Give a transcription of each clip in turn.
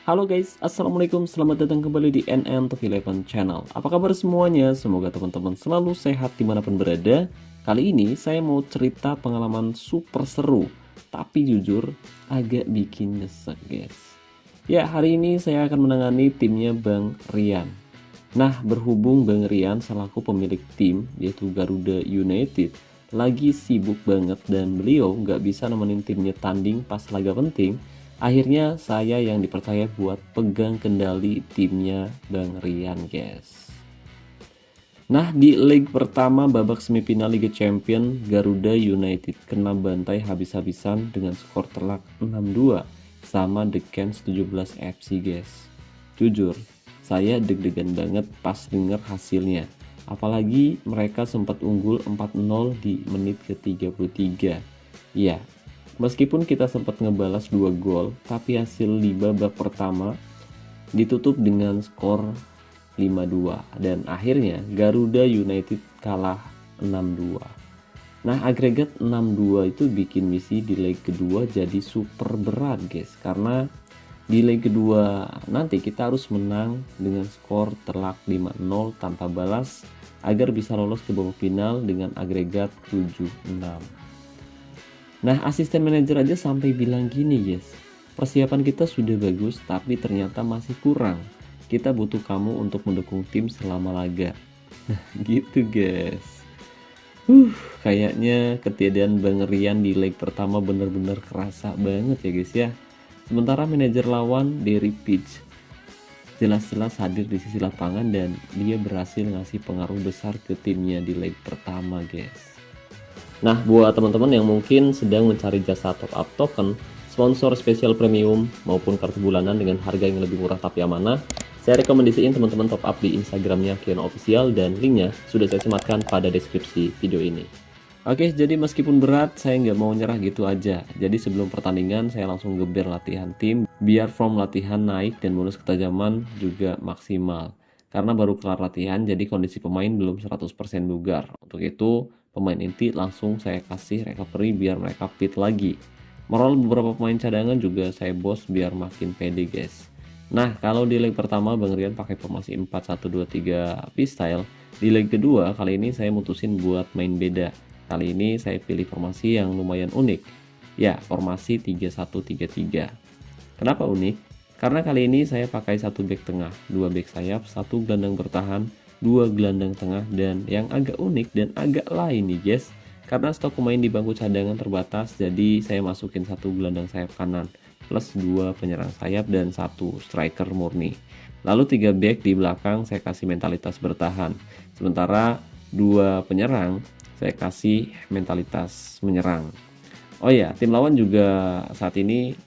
Halo guys, Assalamualaikum, selamat datang kembali di NN11 Channel. Apa kabar semuanya? Semoga teman-teman selalu sehat dimanapun berada. Kali ini saya mau cerita pengalaman super seru, tapi jujur agak bikin nyesek guys. Ya, hari ini saya akan menangani timnya Bang Rian. Nah, berhubung Bang Rian selaku pemilik tim, yaitu Garuda United, lagi sibuk banget dan beliau nggak bisa nemenin timnya tanding pas laga penting. Akhirnya saya yang dipercaya buat pegang kendali timnya Bang Rian guys. Nah, di leg pertama babak semifinal Liga Champion, Garuda United kena bantai habis-habisan dengan skor telak 6-2 sama The Cans 17 FC guys. Jujur, saya deg-degan banget pas denger hasilnya. Apalagi mereka sempat unggul 4-0 di menit ke-33. Ya, meskipun kita sempat ngebalas 2 gol, tapi hasil di babak pertama ditutup dengan skor 5-2 dan akhirnya Garuda United kalah 6-2. Nah, agregat 6-2 itu bikin misi di leg kedua jadi super berat guys, karena di leg kedua nanti kita harus menang dengan skor telak 5-0 tanpa balas agar bisa lolos ke babak final dengan agregat 7-6. Nah, asisten manajer aja sampai bilang gini guys, persiapan kita sudah bagus tapi ternyata masih kurang. Kita butuh kamu untuk mendukung tim selama laga. Gitu guys. Kayaknya ketiadaan Bang Rian di leg pertama bener-bener kerasa banget ya guys ya. Sementara manajer lawan Derry Pitch jelas-jelas hadir di sisi lapangan dan dia berhasil ngasih pengaruh besar ke timnya di leg pertama guys. Nah, buat teman-teman yang mungkin sedang mencari jasa top up token, sponsor spesial premium maupun kartu bulanan dengan harga yang lebih murah tapi amanah, saya rekomendasiin teman-teman top up di Instagramnya Kion Official dan linknya sudah saya sematkan pada deskripsi video ini. Oke, jadi meskipun berat, saya nggak mau nyerah gitu aja. Jadi sebelum pertandingan, saya langsung geber latihan tim, biar form latihan naik dan bonus ketajaman juga maksimal. Karena baru kelar latihan, jadi kondisi pemain belum 100% bugar. Untuk itu, pemain inti langsung saya kasih recovery biar mereka fit lagi. Moral beberapa pemain cadangan juga saya bos biar makin pede guys. Nah, kalau di leg pertama Bang Rian pakai formasi 4-1-2-3 P-style, di leg kedua kali ini saya mutusin buat main beda. Kali ini saya pilih formasi yang lumayan unik. Ya, formasi 3-1-3-3. Kenapa unik? Karena kali ini saya pakai satu back tengah, dua back sayap, satu gelandang bertahan, dua gelandang tengah, dan yang agak unik dan agak lain nih guys, karena stok pemain di bangku cadangan terbatas, jadi saya masukin satu gelandang sayap kanan plus dua penyerang sayap dan satu striker murni. Lalu tiga back di belakang saya kasih mentalitas bertahan, sementara dua penyerang saya kasih mentalitas menyerang. Oh ya, tim lawan juga saat ini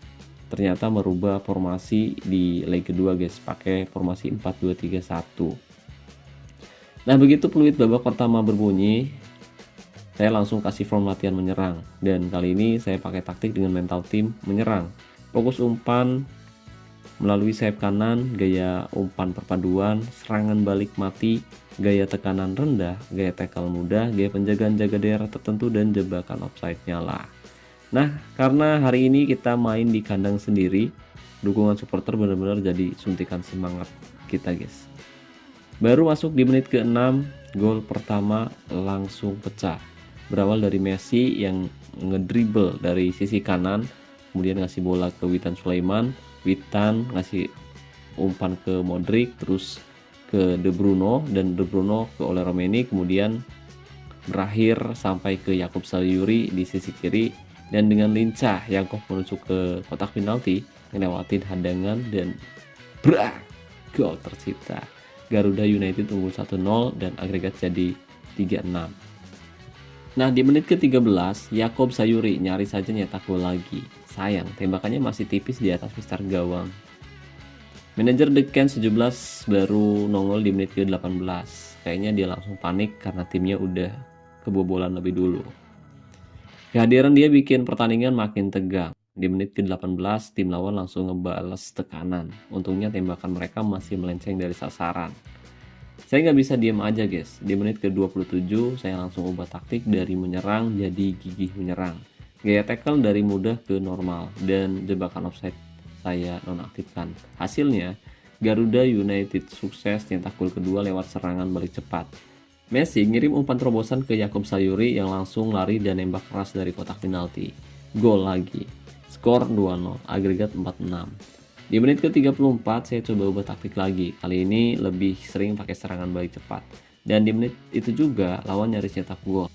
ternyata merubah formasi di leg kedua guys, pakai formasi 4-2-3-1. Nah, begitu peluit babak pertama berbunyi, saya langsung kasih form latihan menyerang, dan kali ini saya pakai taktik dengan mental tim menyerang, fokus umpan melalui sayap kanan, gaya umpan perpaduan, serangan balik mati, gaya tekanan rendah, gaya tackle mudah, gaya penjagaan jaga daerah tertentu, dan jebakan offside-nya lah. Nah, karena hari ini kita main di kandang sendiri, dukungan supporter benar-benar jadi suntikan semangat kita guys. Baru masuk di menit ke-6, gol pertama langsung pecah. Berawal dari Messi yang ngedribble dari sisi kanan, kemudian ngasih bola ke Witan Sulaiman, Witan ngasih umpan ke Modric, terus ke De Bruyne, dan De Bruyne ke Ole Romeni, kemudian berakhir sampai ke Jakub Sayuri di sisi kiri. Dan dengan lincah Yankov menuju ke kotak penalti, ngelewatin hadangan dan brak, gol tercipta. Garuda United unggul 1-0 dan agregat jadi 3-6. Nah, di menit ke-13 Jakub Sayuri nyaris saja nyetak gol lagi. Sayang, tembakannya masih tipis di atas mistar gawang. Manajer The Cans 17 baru nongol di menit ke-18. Kayaknya dia langsung panik karena timnya udah kebobolan lebih dulu. Kehadiran dia bikin pertandingan makin tegang. Di menit ke-18, tim lawan langsung ngebales tekanan. Untungnya tembakan mereka masih melenceng dari sasaran. Saya nggak bisa diem aja guys. Di menit ke-27, saya langsung ubah taktik dari menyerang jadi gigih menyerang. Gaya tackle dari mudah ke normal, dan jebakan offside saya nonaktifkan. Hasilnya, Garuda United sukses nyetak gol kedua lewat serangan balik cepat. Messi ngirim umpan terobosan ke Yakub Sayuri yang langsung lari dan nembak keras dari kotak penalti. Gol lagi. Skor 2-0, agregat 4-6. Di menit ke-34 saya coba ubah taktik lagi. Kali ini lebih sering pakai serangan balik cepat. Dan di menit itu juga lawan nyaris nyetak gol.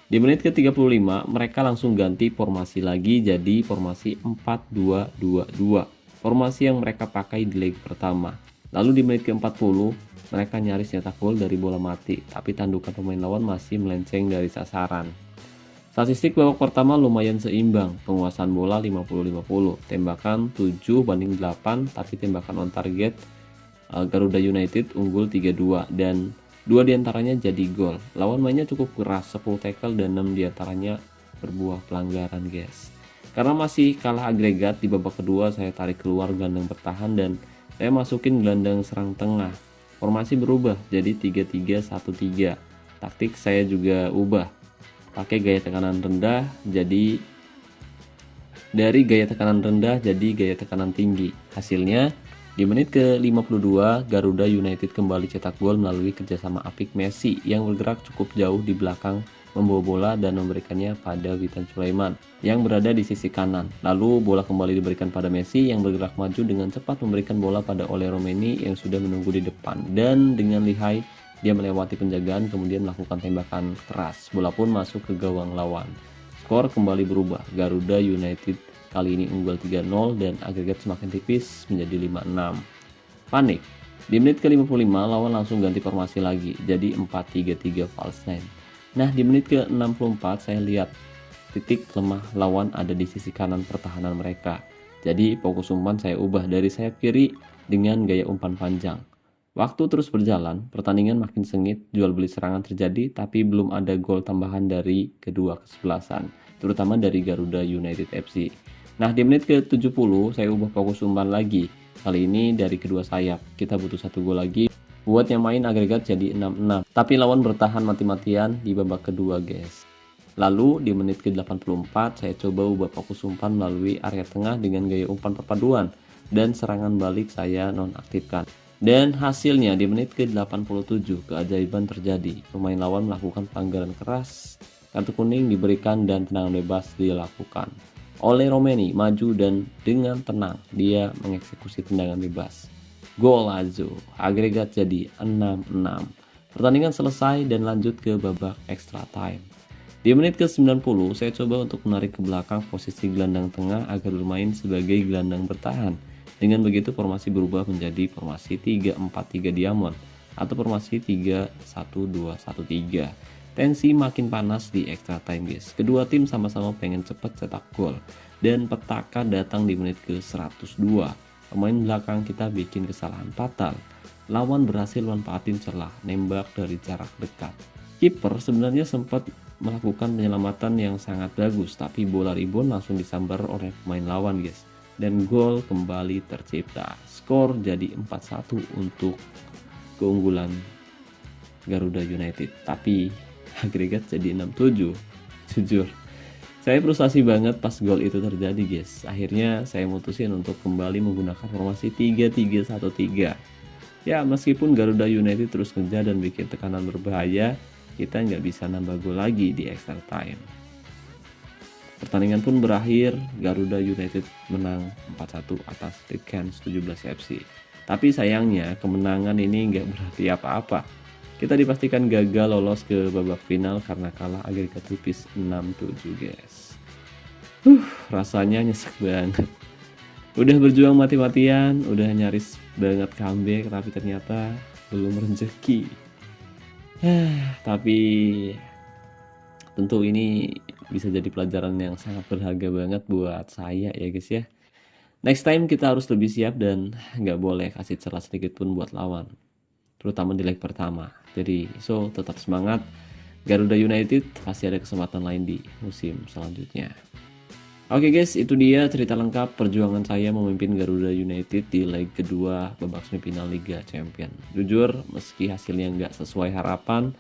Di menit ke-35 mereka langsung ganti formasi lagi jadi formasi 4-2-2-2. Formasi yang mereka pakai di leg pertama. Lalu di menit ke-40 mereka nyaris nyetak gol dari bola mati, tapi tandukan pemain lawan masih melenceng dari sasaran. Statistik babak pertama lumayan seimbang, penguasaan bola 50-50, tembakan 7-8, tapi tembakan on target Garuda United unggul 3-2 dan 2 diantaranya jadi gol. Lawan mainnya cukup keras, 10 tackle dan 6 diantaranya berbuah pelanggaran guys. Karena masih kalah agregat di babak kedua, saya tarik keluar gelandang bertahan dan saya masukin gelandang serang tengah. Formasi berubah jadi 3-3-1-3. Taktik saya juga ubah. Pakai gaya tekanan rendah jadi dari gaya tekanan rendah jadi gaya tekanan tinggi. Hasilnya di menit ke-52 Garuda United kembali cetak gol melalui kerjasama apik Messi yang bergerak cukup jauh di belakang membawa bola dan memberikannya pada Witan Sulaiman yang berada di sisi kanan. Lalu bola kembali diberikan pada Messi yang bergerak maju dengan cepat memberikan bola pada Ole Romeni yang sudah menunggu di depan dan dengan lihai dia melewati penjagaan kemudian melakukan tembakan keras. Bola pun masuk ke gawang lawan. Skor kembali berubah. Garuda United kali ini unggul 3-0 dan agregat semakin tipis menjadi 5-6. Panik. Di menit ke-55 lawan langsung ganti formasi lagi jadi 4-3-3 false nine. Nah, di menit ke-64 saya lihat titik lemah lawan ada di sisi kanan pertahanan mereka. Jadi fokus umpan saya ubah dari sayap kiri dengan gaya umpan panjang. Waktu terus berjalan, pertandingan makin sengit, jual beli serangan terjadi, tapi belum ada gol tambahan dari kedua kesebelasan, terutama dari Garuda United FC. Nah, di menit ke-70 saya ubah fokus umpan lagi. Kali ini dari kedua sayap, kita butuh 1 gol lagi. Buat yang main agregat jadi 6-6, tapi lawan bertahan mati-matian di babak kedua guys. Lalu di menit ke-84 saya coba ubah fokus umpan melalui area tengah dengan gaya umpan perpaduan dan serangan balik saya nonaktifkan. Dan hasilnya di menit ke-87 keajaiban terjadi. Pemain lawan melakukan pelanggaran keras, kartu kuning diberikan dan tendangan bebas dilakukan. Ole Romeni maju dan dengan tenang dia mengeksekusi tendangan bebas. Gol Lazio, agregat jadi 6-6. Pertandingan selesai dan lanjut ke babak extra time. Di menit ke-90 saya coba untuk menarik ke belakang posisi gelandang tengah agar bermain sebagai gelandang bertahan. Dengan begitu formasi berubah menjadi formasi 3-4-3 diamond atau formasi 3-1-2-1-3. Tensi makin panas di extra time guys. Kedua tim sama-sama pengen cepat cetak gol dan petaka datang di menit ke-102. Pemain belakang kita bikin kesalahan fatal. Lawan berhasil manfaatin celah nembak dari jarak dekat. Kiper sebenarnya sempat melakukan penyelamatan yang sangat bagus, tapi bola rebound langsung disambar oleh pemain lawan guys. Dan gol kembali tercipta. Skor jadi 4-1 untuk keunggulan Garuda United. Tapi agregat jadi 6-7. Jujur, saya frustasi banget pas gol itu terjadi guys. Akhirnya saya mutusin untuk kembali menggunakan formasi 3-3-1-3. Ya, meskipun Garuda United terus ngejar dan bikin tekanan berbahaya, kita nggak bisa nambah gol lagi di extra time. Pertandingan pun berakhir, Garuda United menang 4-1 atas The Cairns 17 FC. Tapi sayangnya kemenangan ini nggak berarti apa-apa. Kita dipastikan gagal lolos ke babak final karena kalah agregat tipis 6-7 guys. Rasanya nyesek banget. Udah berjuang mati-matian, udah nyaris banget comeback, tapi ternyata belum rezeki. Tapi tentu ini bisa jadi pelajaran yang sangat berharga banget buat saya ya guys ya. Next time kita harus lebih siap dan nggak boleh kasih celah sedikit pun buat lawan, terutama di leg pertama. Jadi tetap semangat. Garuda United pasti ada kesempatan lain di musim selanjutnya. Oke guys, itu dia cerita lengkap perjuangan saya memimpin Garuda United di leg kedua babak semifinal Liga Champion. Jujur, meski hasilnya nggak sesuai harapan,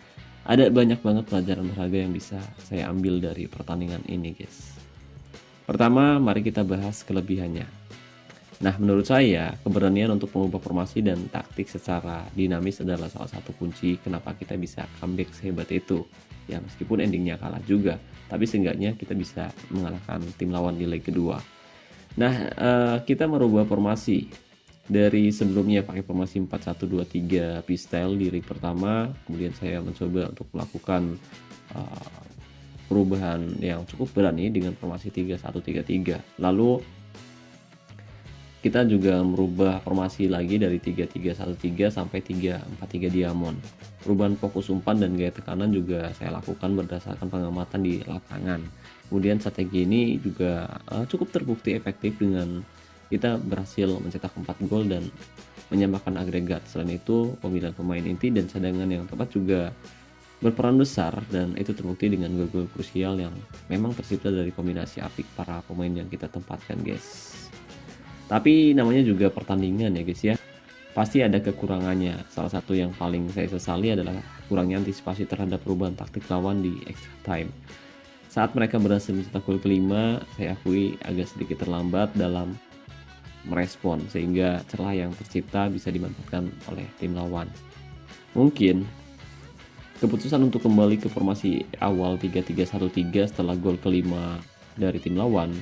ada banyak banget pelajaran berharga yang bisa saya ambil dari pertandingan ini guys. Pertama, mari kita bahas kelebihannya. Nah, menurut saya, keberanian untuk mengubah formasi dan taktik secara dinamis adalah salah satu kunci kenapa kita bisa comeback sehebat itu. Ya, meskipun endingnya kalah juga, tapi seenggaknya kita bisa mengalahkan tim lawan di leg kedua. Nah, kita merubah formasi dari sebelumnya pakai formasi 4-1-2-3 pistol di leg pertama, kemudian saya mencoba untuk melakukan perubahan yang cukup berani dengan formasi 3-1-3-3. Lalu kita juga merubah formasi lagi dari 3-3-1-3 sampai 3-4-3 diamond. Perubahan fokus umpan dan gaya tekanan juga saya lakukan berdasarkan pengamatan di lapangan. Kemudian strategi ini juga cukup terbukti efektif dengan kita berhasil mencetak 4 gol dan menyamakan agregat. Selain itu, pemilihan pemain inti dan cadangan yang tepat juga berperan besar, dan itu terbukti dengan gol-gol krusial yang memang tercipta dari kombinasi apik para pemain yang kita tempatkan, guys. Tapi namanya juga pertandingan ya guys ya. Pasti ada kekurangannya. Salah satu yang paling saya sesali adalah kurangnya antisipasi terhadap perubahan taktik lawan di extra time. Saat mereka berhasil mencetak gol kelima, saya akui agak sedikit terlambat dalam merespon, sehingga celah yang tercipta bisa dimanfaatkan oleh tim lawan. Mungkin keputusan untuk kembali ke formasi awal 3-3-1-3 setelah gol kelima dari tim lawan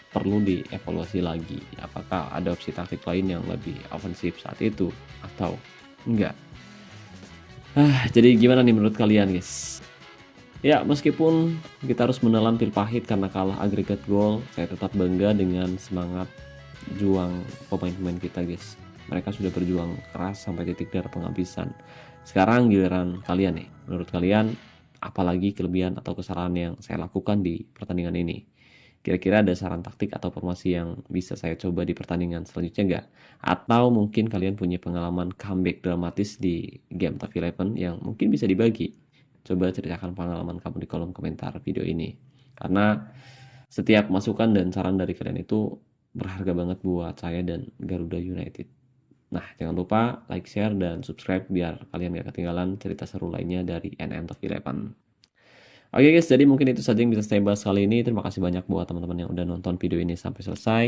perlu dievaluasi lagi. Apakah ada opsi taktik lain yang lebih ofensif saat itu atau enggak? Jadi gimana nih menurut kalian, guys? Ya, meskipun kita harus menelan pil pahit karena kalah agregat gol, saya tetap bangga dengan semangat juang pemain-pemain kita, guys. Mereka sudah berjuang keras sampai titik darah penghabisan. Sekarang giliran kalian nih. Menurut kalian, apalagi kelebihan atau kesalahan yang saya lakukan di pertandingan ini? Kira-kira ada saran taktik atau formasi yang bisa saya coba di pertandingan selanjutnya nggak? Atau mungkin kalian punya pengalaman comeback dramatis di game Top 11 yang mungkin bisa dibagi? Coba ceritakan pengalaman kamu di kolom komentar video ini. Karena setiap masukan dan saran dari kalian itu berharga banget buat saya dan Garuda United. Nah, jangan lupa like, share, dan subscribe biar kalian gak ketinggalan cerita seru lainnya dari NM Top 11. Oke guys, jadi mungkin itu saja yang bisa saya bahas kali ini. Terima kasih banyak buat teman-teman yang udah nonton video ini sampai selesai.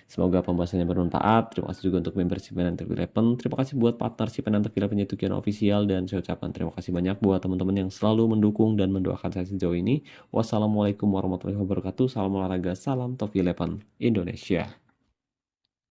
Semoga pembahasannya bermanfaat. Terima kasih juga untuk membership NM Top 11. Terima kasih buat partnership NM Top 11 YouTube channel official. Dan saya ucapkan terima kasih banyak buat teman-teman yang selalu mendukung dan mendoakan saya sejauh ini. Wassalamualaikum warahmatullahi wabarakatuh. Salam olahraga, salam Top 11 Indonesia.